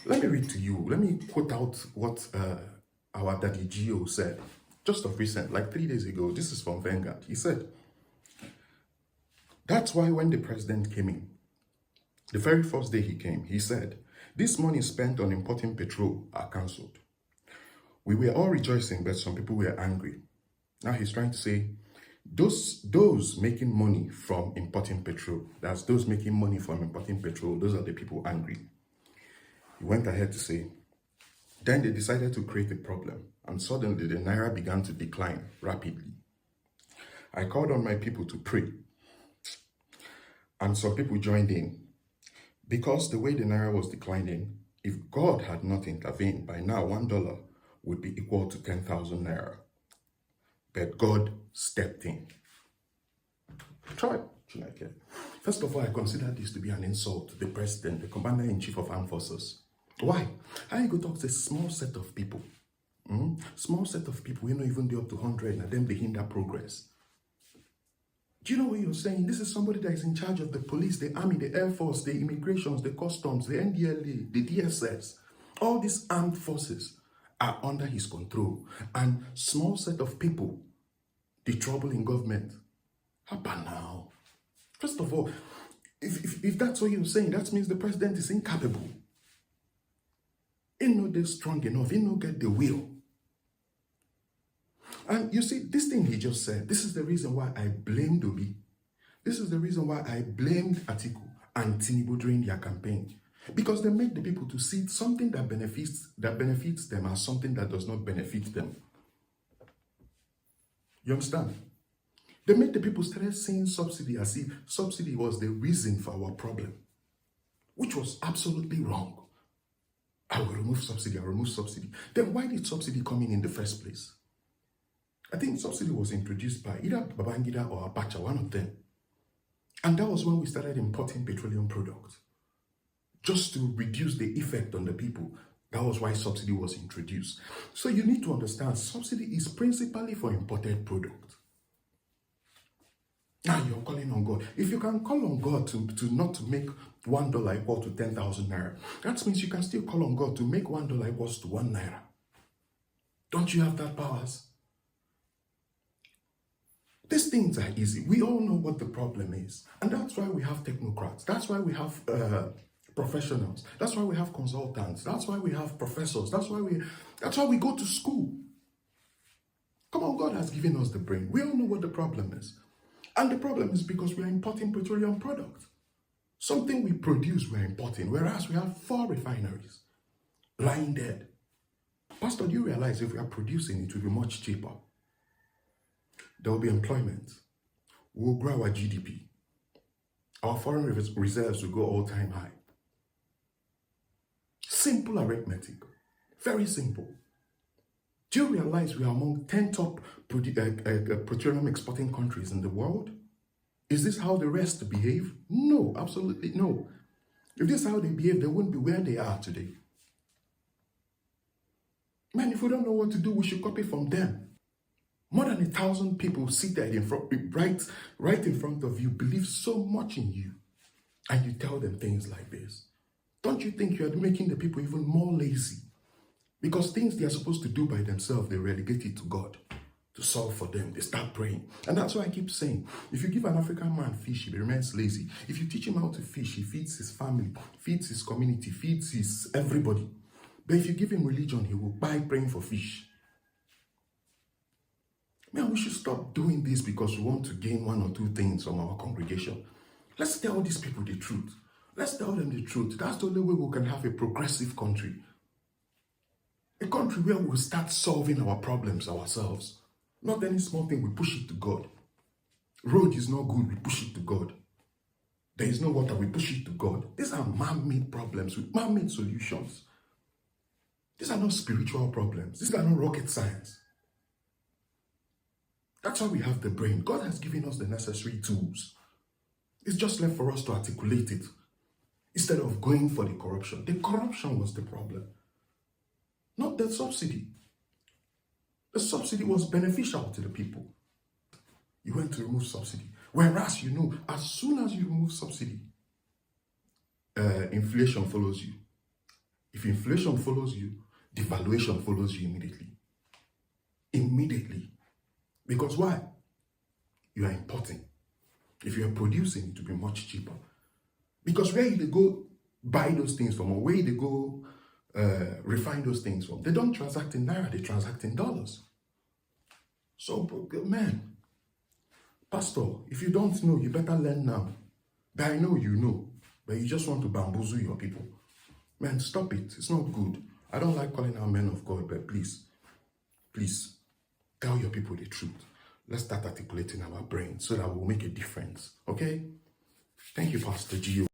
Let me read to you. Let me quote out what our daddy Gio said just of recent, like 3 days ago. This is from Vanguard. He said, that's why when the president came in, the very first day he came, he said, this money spent on importing petrol are cancelled. We were all rejoicing, but some people were angry. Now he's trying to say, those making money from importing petrol, that's those making money from importing petrol, those are the people angry. He went ahead to say, then they decided to create a problem, and suddenly the Naira began to decline rapidly. I called on my people to pray, and some people joined in. Because the way the Naira was declining, if God had not intervened, by now $1 would be equal to 10,000 Naira. But God stepped in. Try, Chineke. First of all, I consider this to be an insult to the president, the commander-in-chief of armed forces. Why? How you go talk to a small set of people? Small set of people, we not even do up to 100, and then they hinder progress. Do you know what you're saying? This is somebody that is in charge of the police, the army, the air force, the immigrations, the customs, the NDLA, the DSS. All these armed forces are under his control. And small set of people, the trouble in government. How about now? First of all, if that's what you're saying, that means the president is incapable. He not they strong enough. He not get the will. And you see, this thing he just said, this is the reason why I blamed Obi. This is the reason why I blamed Atiku and Tinubu during their campaign. Because they made the people to see something that benefits them as something that does not benefit them. You understand? They made the people start seeing subsidy as if subsidy was the reason for our problem, which was absolutely wrong. I will remove subsidy, I will remove subsidy. Then why did subsidy come in the first place? I think subsidy was introduced by either Babangida or Abacha, one of them. And that was when we started importing petroleum products, just to reduce the effect on the people. That was why subsidy was introduced. So you need to understand, subsidy is principally for imported products. Now you're calling on God. If you can call on God to not to make $1 equal to 10,000 Naira, that means you can still call on God to make $1 equals to 1 Naira. Don't you have that powers? These things are easy. We all know what the problem is. And that's why we have technocrats. That's why we have professionals. That's why we have consultants. That's why we have professors. That's why we go to school. Come on, God has given us the brain. We all know what the problem is. And the problem is because we are importing petroleum products. Something we produce, we're importing. Whereas we have 4 refineries lying dead. Pastor, do you realize if we are producing, it will be much cheaper? There will be employment. We'll grow our GDP. Our foreign reserves will go all-time high. Simple arithmetic. Very simple. Do you realize we are among 10 top petroleum exporting countries in the world? Is this how the rest behave? No, absolutely no. If this is how they behave, they wouldn't be where they are today. Man, if we don't know what to do, we should copy from them. More than 1,000 people seated in front, right in front of you, believe so much in you, and you tell them things like this. Don't you think you are making the people even more lazy? Because things they are supposed to do by themselves, they relegate it to God to solve for them. They start praying. And that's why I keep saying, if you give an African man fish, he remains lazy. If you teach him how to fish, he feeds his family, feeds his community, feeds his everybody. But if you give him religion, he will buy praying for fish. Man, we should stop doing this because we want to gain 1 or 2 things from our congregation. Let's tell these people the truth. Let's tell them the truth. That's the only way we can have a progressive country. A country where we'll start solving our problems ourselves. Not any small thing, we push it to God. Road is not good, we push it to God. There is no water, we push it to God. These are man-made problems with man-made solutions. These are not spiritual problems. These are not rocket science. That's why we have the brain. God has given us the necessary tools. It's just left for us to articulate it instead of going for the corruption. The corruption was the problem, not the subsidy. The subsidy was beneficial to the people. You went to remove subsidy. Whereas, you know, as soon as you remove subsidy, inflation follows you. If inflation follows you, devaluation follows you immediately. Immediately. Because why? You are importing. If you are producing, it will be much cheaper. Because where you go buy those things from, or where they go refine those things from, they don't transact in naira, they transact in dollars. So, man, pastor, if you don't know, you better learn now. But I know you know, but you just want to bamboozle your people. Man, stop it. It's not good. I don't like calling out men of God, but please, tell your people the truth. Let's start articulating our brains so that we'll make a difference. Okay? Thank you, Pastor Gio.